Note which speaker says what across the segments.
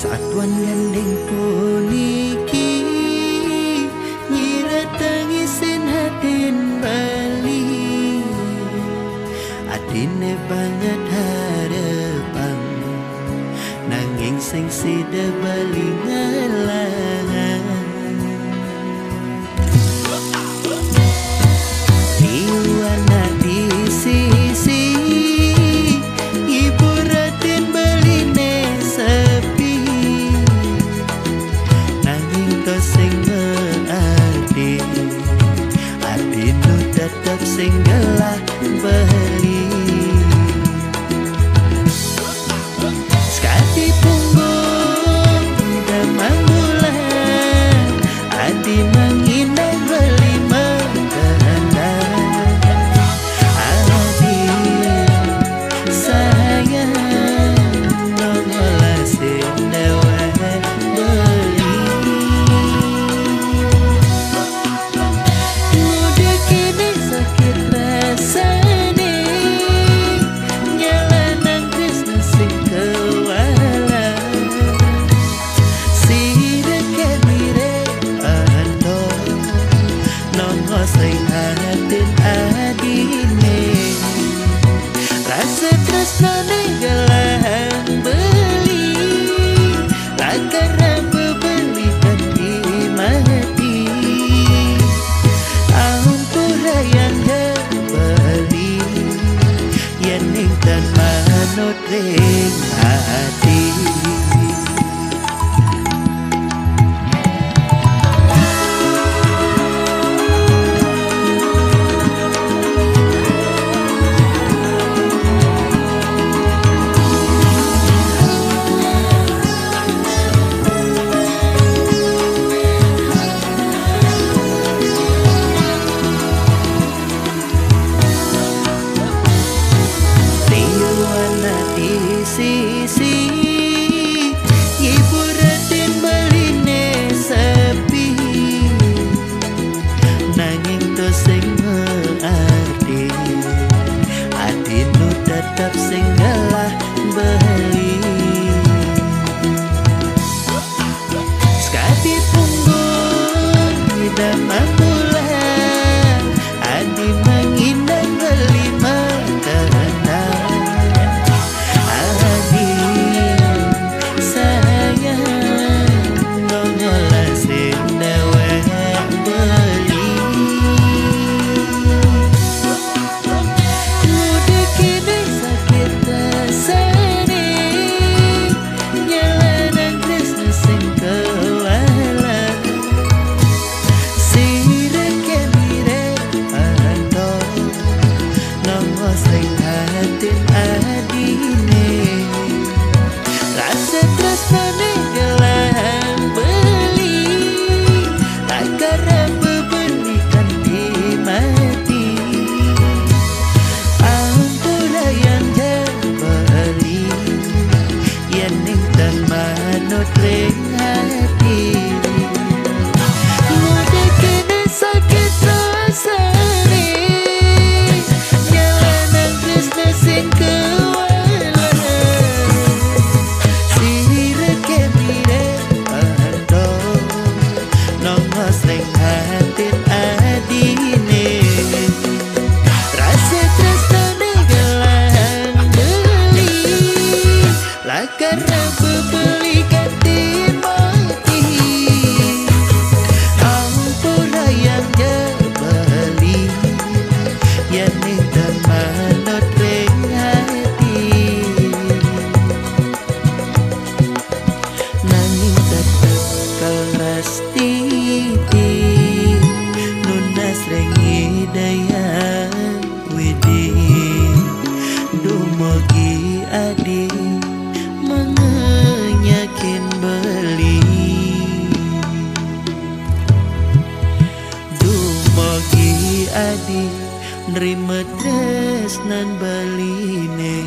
Speaker 1: Satuan gandeng puniki nyira tangisin hatin bali adine banget harapan nanging sing sida bali ngalangan diwana di sisi ibu ratin baline sepi nanging to sing ngearti ati nu tetep sing gelah beli sekati punggung damang bulan ati mangindang beli mengkeranda adi sayang nongolasin dewa beli mudik ini sakit rasane nyalanang Krishna sing kewala sida kemire ando nongo sing hatin adine rasa tresnane gelang beli lakar beli hati mati ampura yang beli yang dan manut ring hati diwana di sisi ibu ratin baline sepi nanging to sing ngearti ati nu tetep sing gelah beli sekati punggung damang bulan adi mangindang beli mengkeranda adi sayang nongolasin dewa beli mudik ini sakit rasane nyalanang Krishna sing kewala sira kemire ando nongo sing hatin adine rasa tresnane gelang beli lakar beli kanti mati ampura yang beli yang dan manut ring hati mudik ini sakit rasane nyalanang Krishna sing kewala sira kemire ando nongo sing hatin adine rasa tresnane gelang beli lakar beli kanti mati ampura yang beli yang dan manut ring hati nanging tetep kelas titi nunas rengi daya widi dumogi adi mengenyakin beli dumogi adi nerima tresnan baline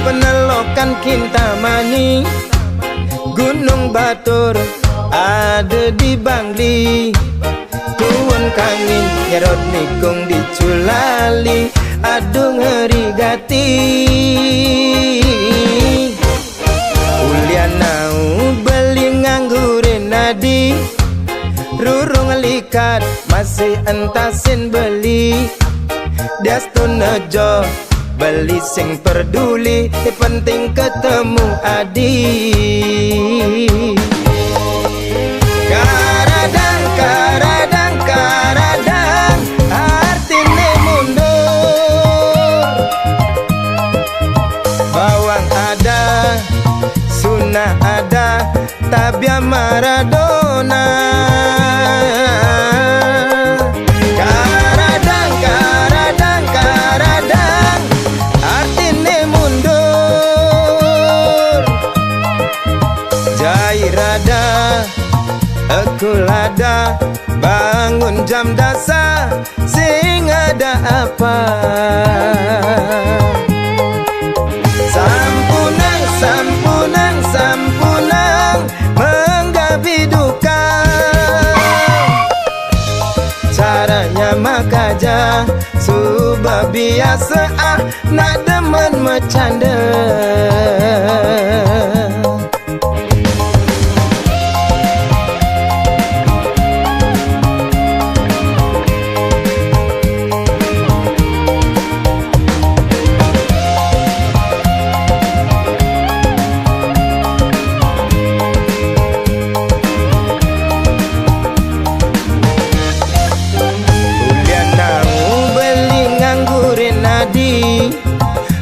Speaker 2: penelokan Kintamani, Gunung Batur ada di Bangli, Tuwon Kangin Nyerot Nikung di Culali, aduh ngeri gati. Ulianau beli nganggurin nadi, rurung likat masih entasin beli. Diastun nejo beli sing peduli, penting ketemu adi. Karadang, karadang, karadang, artine mundur. Bawang ada, sunnah ada, tabia Maradona. Karadang, karadang, karadang, artine mundur. Jairada, Ekulada, bangun jam dasar, sing ada apa? Sampunang, sampunang, sampunang, menggabi duka. Caranya makaja, subah biasa nak demen bercanda.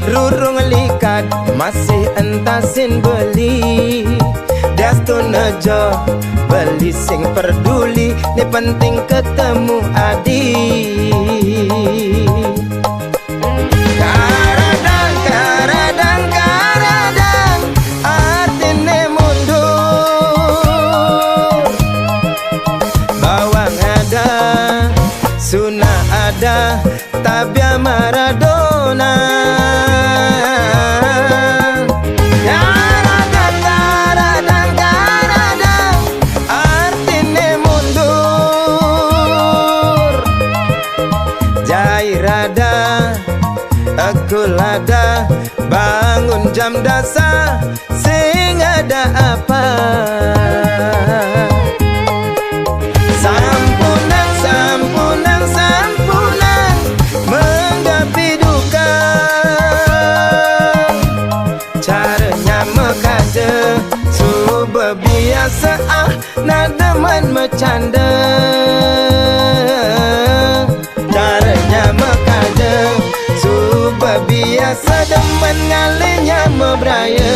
Speaker 2: Rurung likat masih entasin beli. Diastun nejo beli sing peduli, ni penting ketemu adi. Karadang, karadang, karadang, artine mundur. Bawang ada, sunnah ada, tabia Maradona. Karadang, karadang, karadang, artine mundur. Jairada, Ekulada, bangun jam dasar, sing ada apa? Sampunang, sampunang, sampunang, menggapi duka. Caranya mekaje, subah biasa nak demen bercanda. Caranya mekaje, subah biasa demen ngalinya mebraya.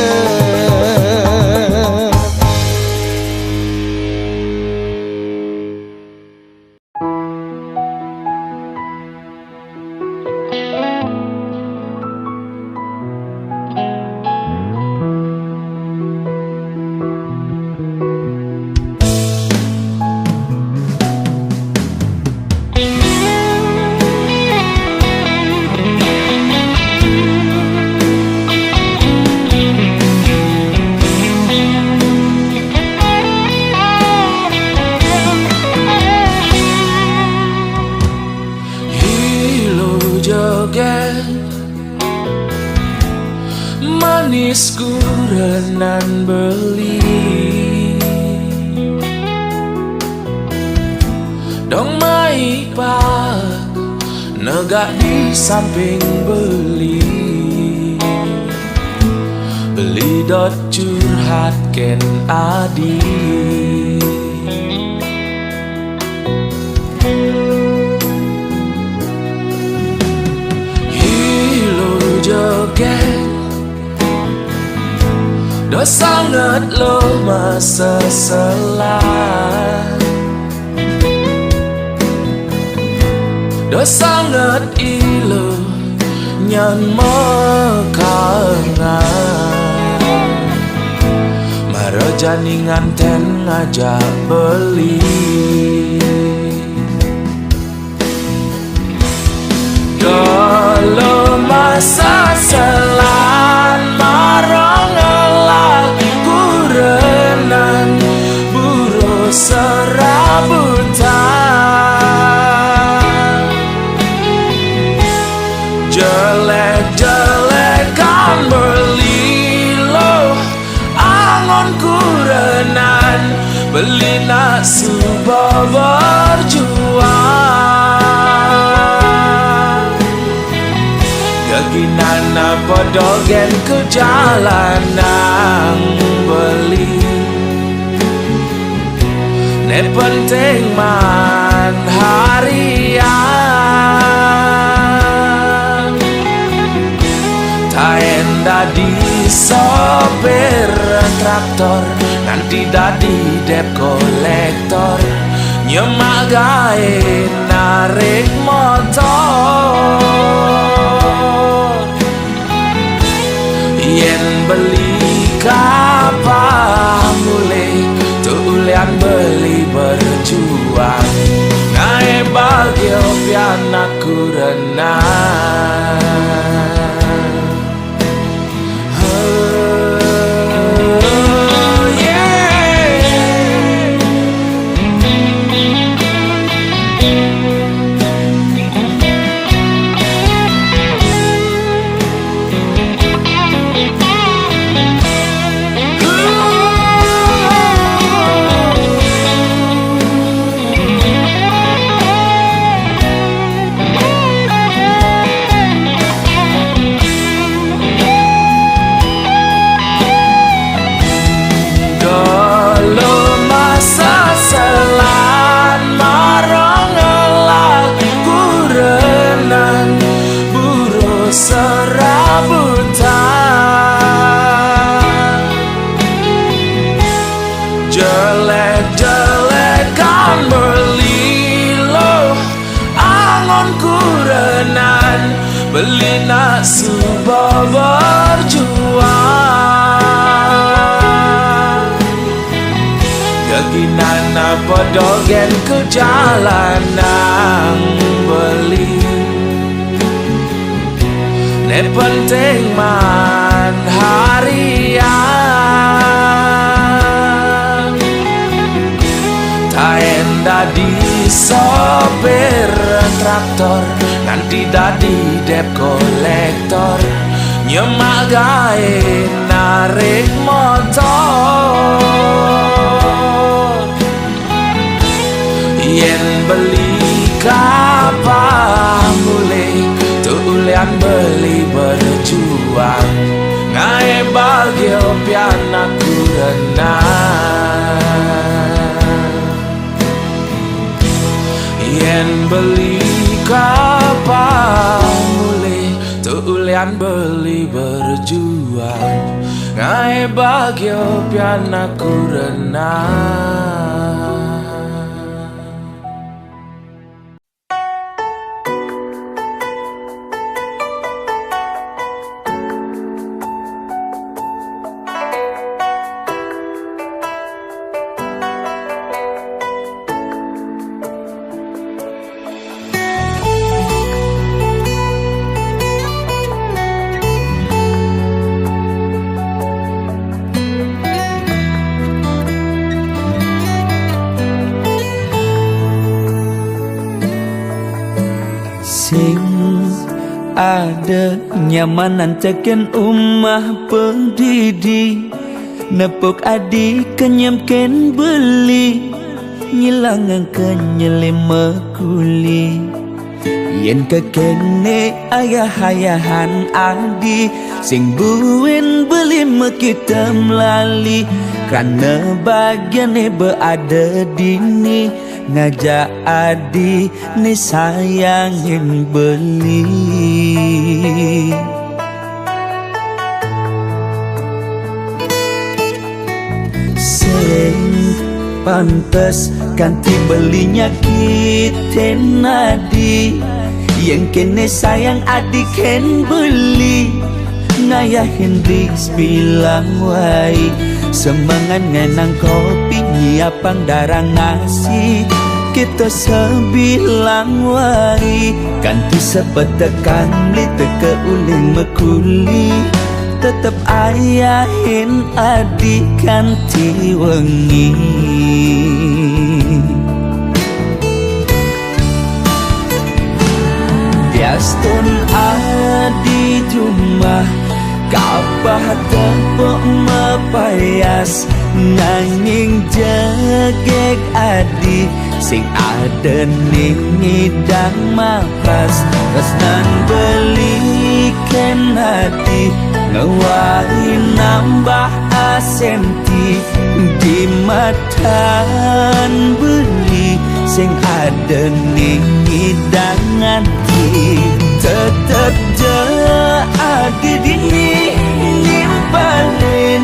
Speaker 3: Manisku renan beli, dong mai pa negak di samping beli. Beli dot curhat ken adi. Hilo joget do sangat lo masa selah, do sangat ilo nyan mekangan. Marajani nganten ngajak beli. Kalau masa selan beli nak subuh berjuang. Geginana podogen ke jalanan beli. Ne penting man harian. Taen dadi sopir traktor, nanti dadi dep kolektor, nyemak gawe narik motor. Yen beli kapal mulai tulian beli berjuang. Nae bagio pianaku renang. Jelek-jelekan berlilo angon kurenan, beli nak subuh berjuang. Geginana podogen ke jalanan beli. Ne penting man harian. Taen dadi sopir traktor, nanti dadi dep kolektor, nyemak gawe narik motor. Yen beli kapal mulai tulian beli berjuang. Ngae bagio pianaku renang. Yen beli kapal mulai tulian beli berjuang. Ngae bagio pianaku renang.
Speaker 1: Sing ada nyamanan teken umah pendidi, nepuk adi kenyemken beli, nyilangan kenyelim mekuli. Yen kekene ayah-ayahan adi, sing buin beli mekita melali, karena bagiannya berada dini. Ngajak adi ni sayangin beli. Sing pantes ganti belinya kita nadi, yang kene sayang adi ken beli. Ngayahin ris bilang wai, semangat ngenang kopi nyiapang darah ngasih. Kita sebilang wai, ganti sepetekan beli teke uling mekuli. Tetep ayahin adi ganti wengi. Biastun adi rumah, kapah tepuk mepayas nanging jegek adi sing ada ning ngidang mapas tresnan belikan hati ngewari nambah asenti di matan beli sing ada ning ngidang hati tetep adi dini nimpalin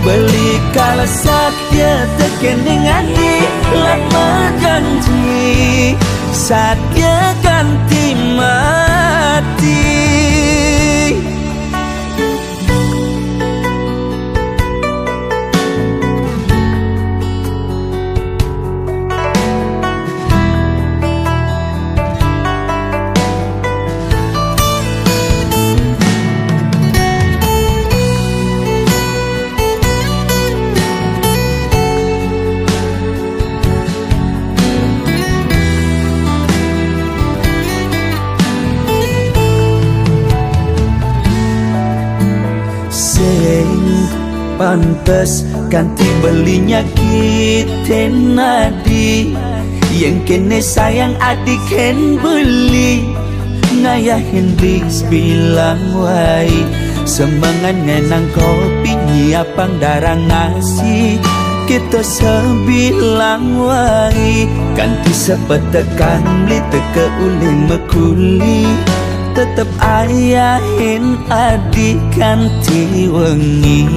Speaker 1: beli kalau sakya tekening hati lama janji sakya ganti mati. Pantes ganti belinya kita nadi yang kene sayang adik ken beli ngayahin bis bilang wai semangat ngenang kopi nyiapang darang ngasih kita sebilang wai ganti sepetekan beli teke uling mekuli tetep ayahin adik ganti wengi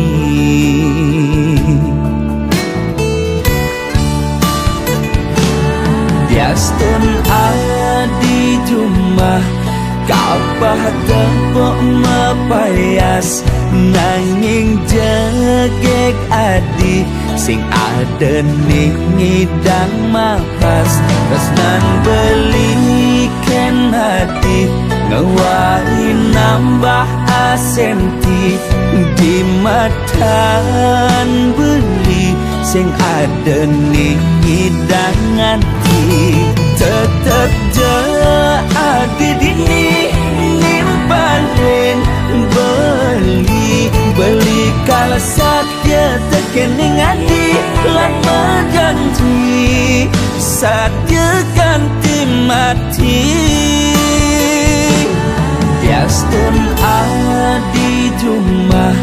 Speaker 1: Diastun adi jumah kapah tepuk mepayas nanging jegek adi sing ada ning ngidang mapas tresnan belikan hati ngewari nambah asenti di matan beli sing ada ning ngidang hati tetep adi dini nimpalin beli kalau sakya tekening hati lama janji sakya ganti mati. Diastun adi jumah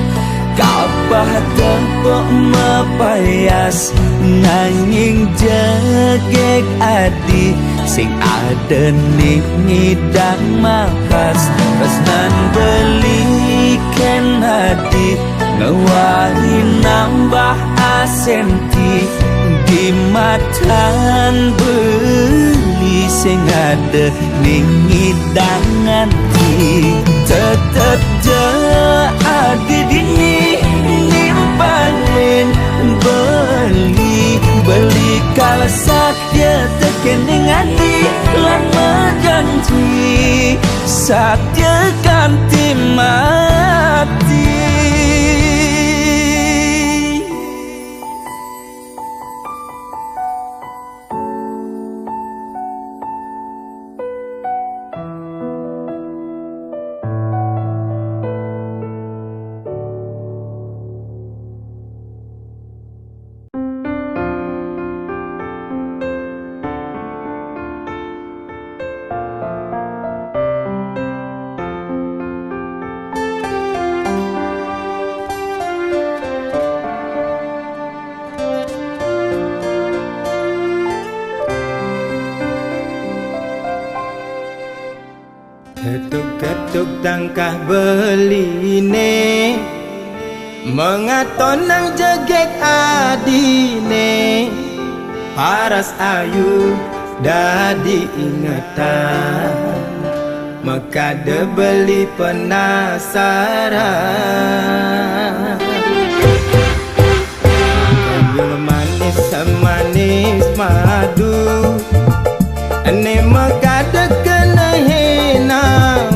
Speaker 1: kapah tepuk mepayas nanging jegek adi sing ada ning ngidang mapas tresnan belikan hati ngewari nambah asenti di matan beli sing ada ning ngidang hati tetep adi dini nimpalin beli kalau sakya tekening hati lama janji sakya ganti mati.
Speaker 2: Ketuk-ketuk tangkah beline mengaton nang jegek adine paras ayu dadi ingatan mekade beli penasaran kayu manis semanis madu ane mekade kena henang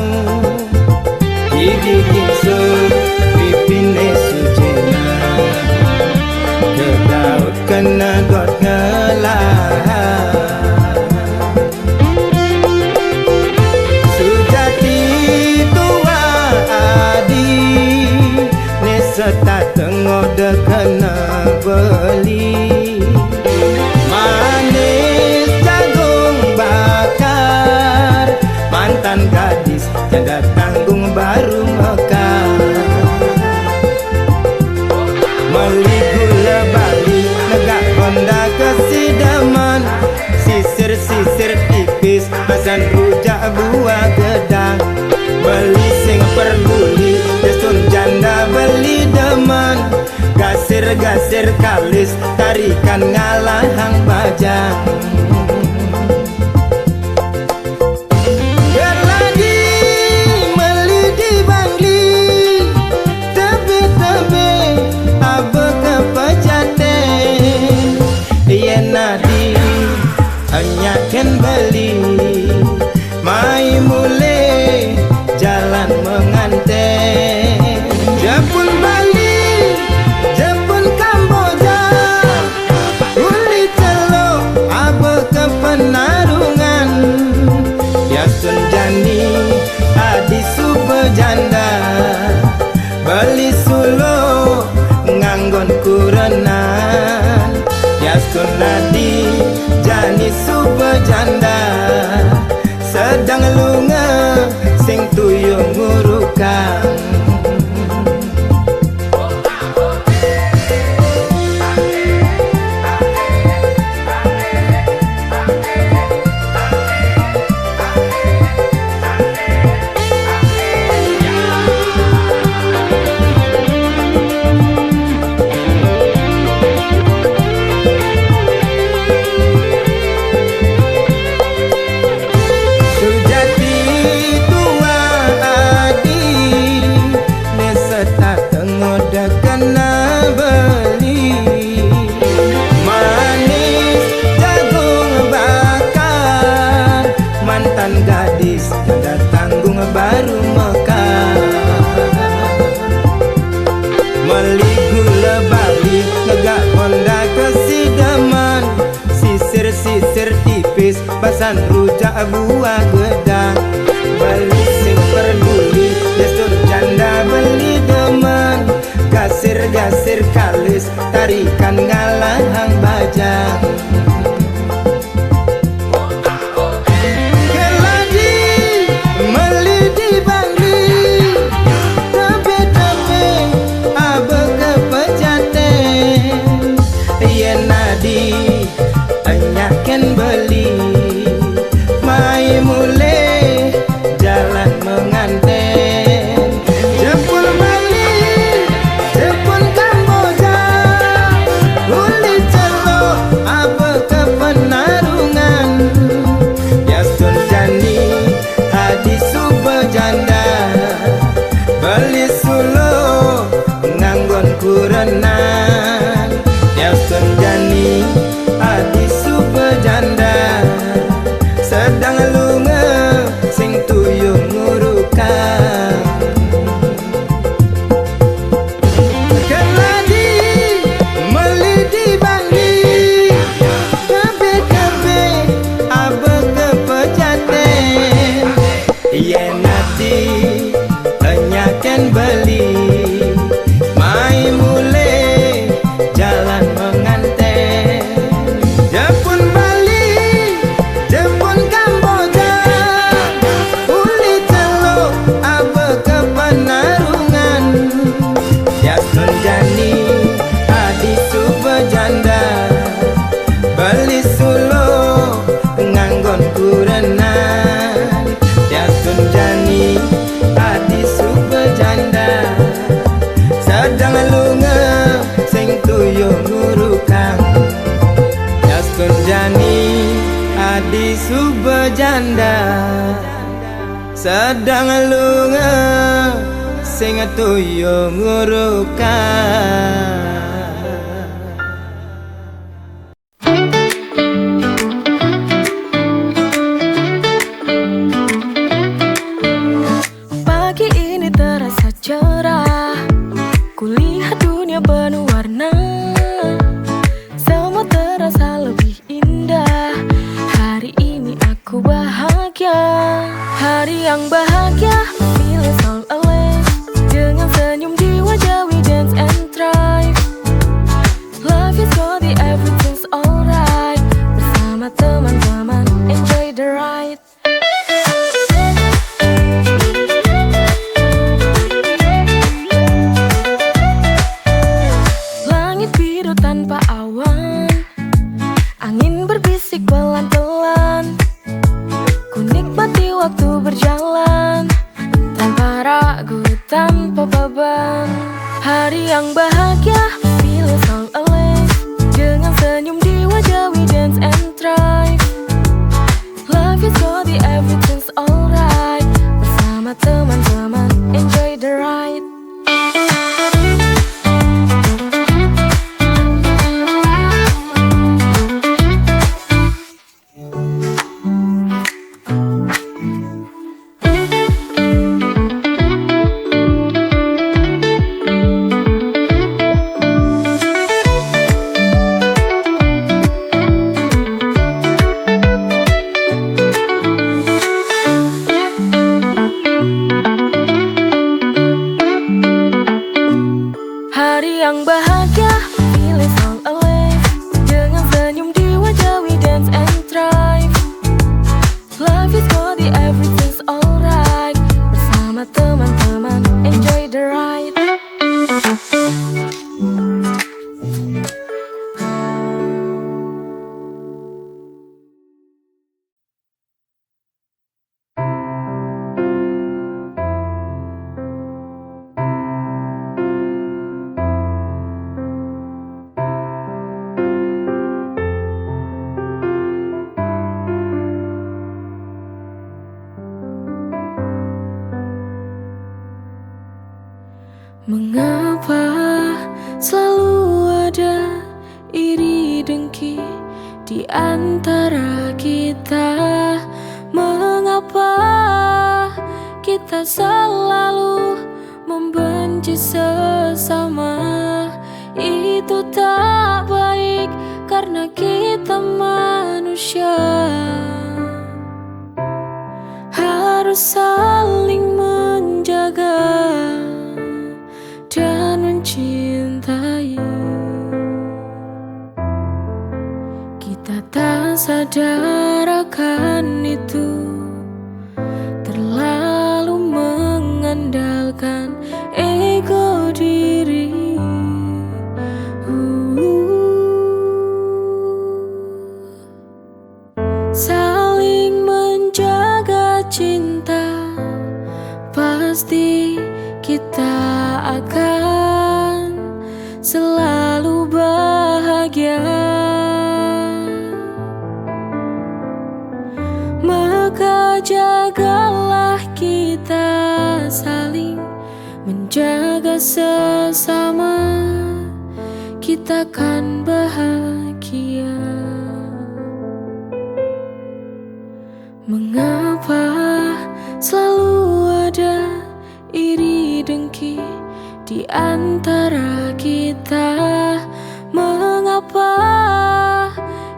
Speaker 2: gigi kingsur pipine sujena ke laut kena got ngelah sujati tua adi ne kena beli. Manis jagung bakar, mantan gadis janda tanggung baru mekar. Meli gula bali negak Honda kesidaman, sisir-sisir tipis asan rujak buah gedang. Beli sing perguli desun janda beli demen, gasir-gasir kalis tarikan ngalahang bajang. Gerladi meli di Bangli, tebe-tebe abe kepejate. Yen nadi anyaken beli, mai mule jalan menganten. Jepun Bali, Jepun Kamboja, uli celok abe ke penarungan. Yasun jani adi super janda, beli sulo nganggon kurenan. Yasun nadi jani super janda, sedang lunga sing tuyung ngurukan. Gadis janda tanggung baru mekar. Meli gula bali negak Honda kesidaman, sisir-sisir tipis basan rujak buah gedang. Beli sing peduli desun janda beli demen, gasir-gasir kalis tarikan ngalahang bajang. Anyaken beli, mai mule jalan menganten. Jepun Bali, Jepun Kamboja, uli celok abe ke penarungan. Yasun jani hadi super janda, beli sulo nganggon kurenan. Yasun jani adi super janda, sedang lunga sing tuyung ngurukan. Keladi meli di Bangli, kabe-kabe abe kepejaten. Yen nati anyaken beli, mai mule jalan menganten. Jepun Bali, Jepun Kamboja, uli celok abe ke penarungan. Yasun jani adi super janda, beli sulo nganggon kurenan. Yasun jani adi super janda, sedang lunga sing tuyung ngurukan. Yasun jani adi super janda, sedang lunga sing tuyung ngurukan.
Speaker 4: Pagi ini terasa cerah, kulihat dunia penuh warna. Semua terasa lebih indah. Hari ini aku bahagia, hari yang bahagia. Feeling so alive, dengan senyum di wajah we dance and thrive. tanpa beban. Hari yang bahagia, feel all alive. Dengan senyum di wajah, we dance and thrive. Life is body, everything's alright. Bersama teman-teman, enjoy the ride. Hari yang bahagia, feel all alive. Dengan senyum di wajah, we dance and thrive. Life is body, everything's alright. Bersama teman-teman, enjoy the ride. Mengapa selalu ada iri dengki di antara kita? Mengapa kita selalu membenci sesama? Itu tak baik karena kita manusia. Harus saling menjaga dan mencintai. Kita tak sadar akan itu, terlalu mengandalkan ego diri. Saling menjaga cinta, pasti kita akan selalu bahagia. Maka jagalah kita saling menjaga sesama, kita akan bahagia. Mengapa selalu ada iri dengki di antara kita? Mengapa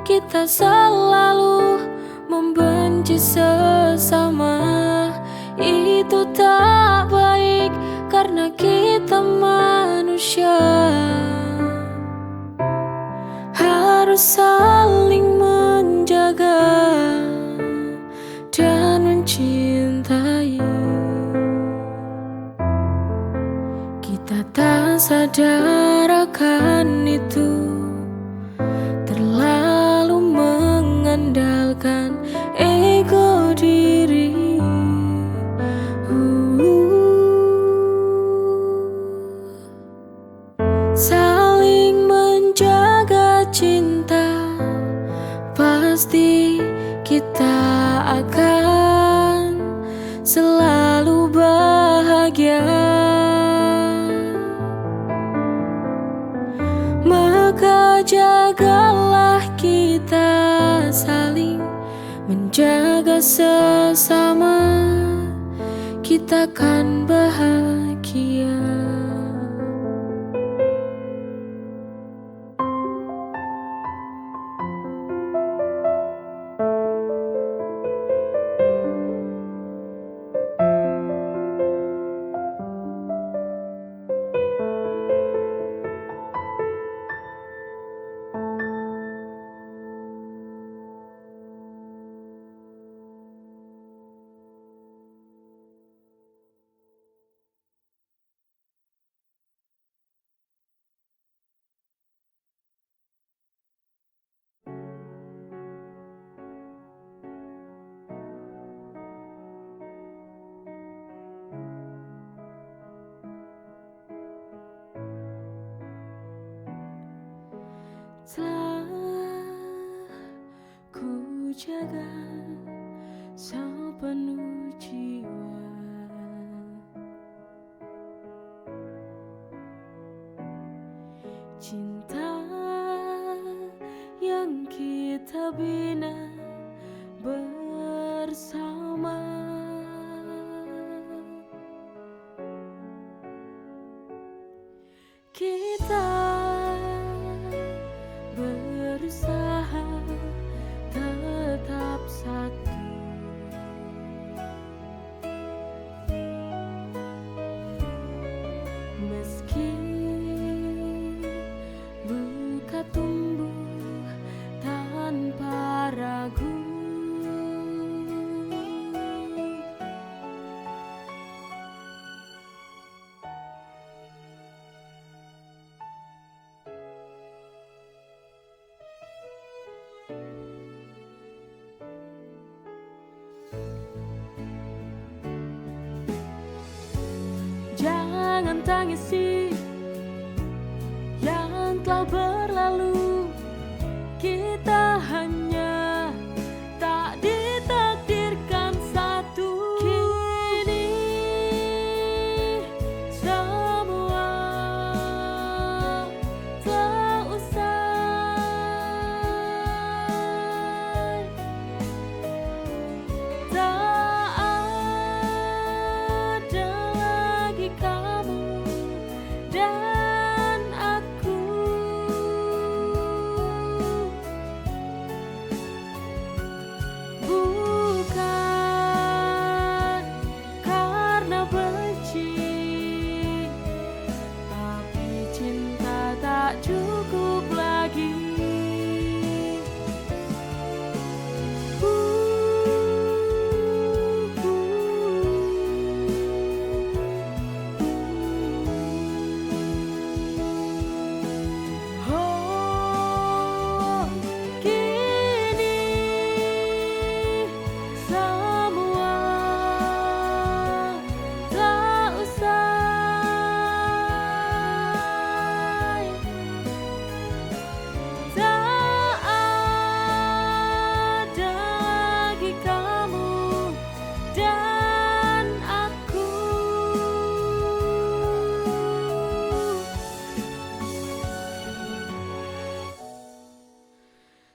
Speaker 4: kita selalu membenci sesama? Itu tak baik karena kita manusia. Harus saling menjaga dan mencintai. Kita tak sadar akan itu, terlalu mengandalkan ego diri. Saling menjaga cinta, pasti kita akan selalu bahagia. Maka jagalah kita saling menjaga sesama, kita akan bahagia. Telah ku jaga sepenuh jiwa, cinta yang kita bina bersama. Kita berusaha tetap satu, meski luka tumbuh tanpa ragu. Jangan tangisi yang telah berlalu, kita hanya tak ditakdirkan satu. Kini semua telah usai, tak ada lagi kamu dan aku. Bukan karena benci, tapi cinta tak cukup lagi. Oh, kini semua tak usai, tak ada lagi kamu dan aku.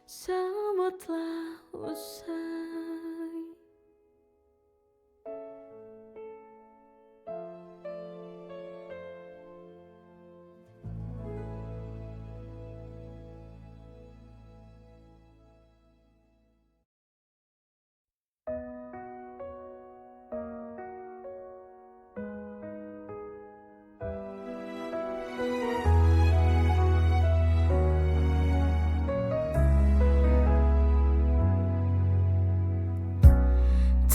Speaker 4: Semua telah usai.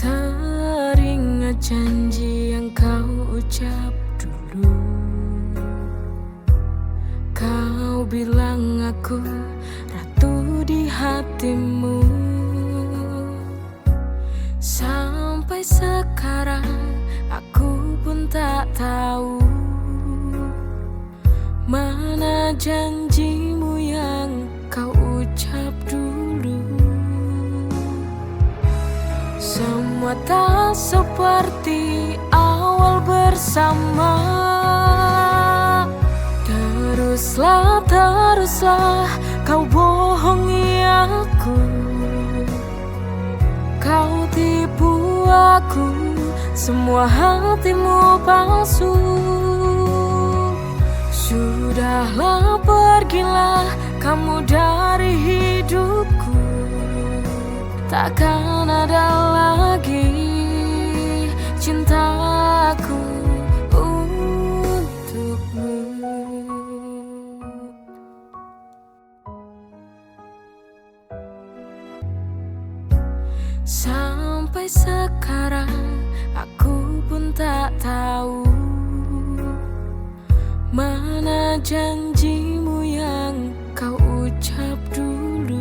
Speaker 4: Teringat janji yang kau ucap dulu. Kau bilang aku ratu di hatimu. Sampai sekarang aku pun tak tahu mana janjimu yang kau ucap dulu. Semua tak seperti awal bersama. Teruslah, teruslah kau bohongi aku. Kau tipu aku, semua hatimu palsu. Sudahlah, pergilah kamu dari hidupku. Takkan ada lagi cintaku untukmu. Sampai sekarang aku pun tak tahu mana janjimu yang kau ucap dulu.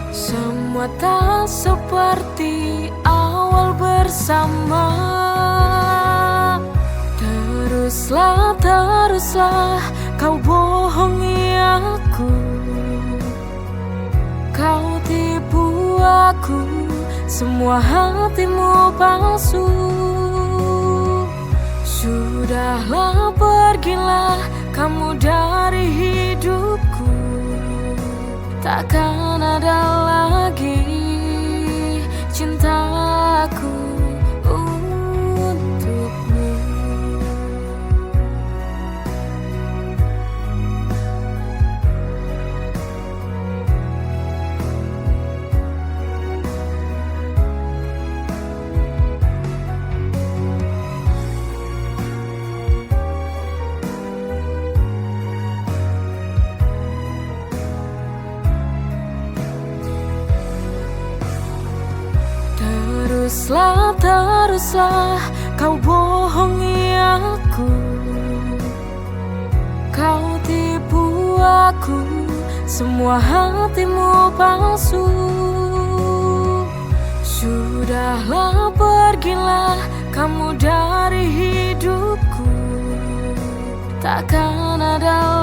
Speaker 4: Semua tak seperti awal bersama. Teruslah, teruslah kau bohongi aku. Kau tipu aku, semua hatimu palsu. Sudahlah, pergilah kamu dari hidupku. Takkan ada lagi cintaku untukmu. Teruslah kau bohongi aku. Kau tipu aku, semua hatimu palsu. Sudahlah, pergilah kamu dari hidupku. Takkan ada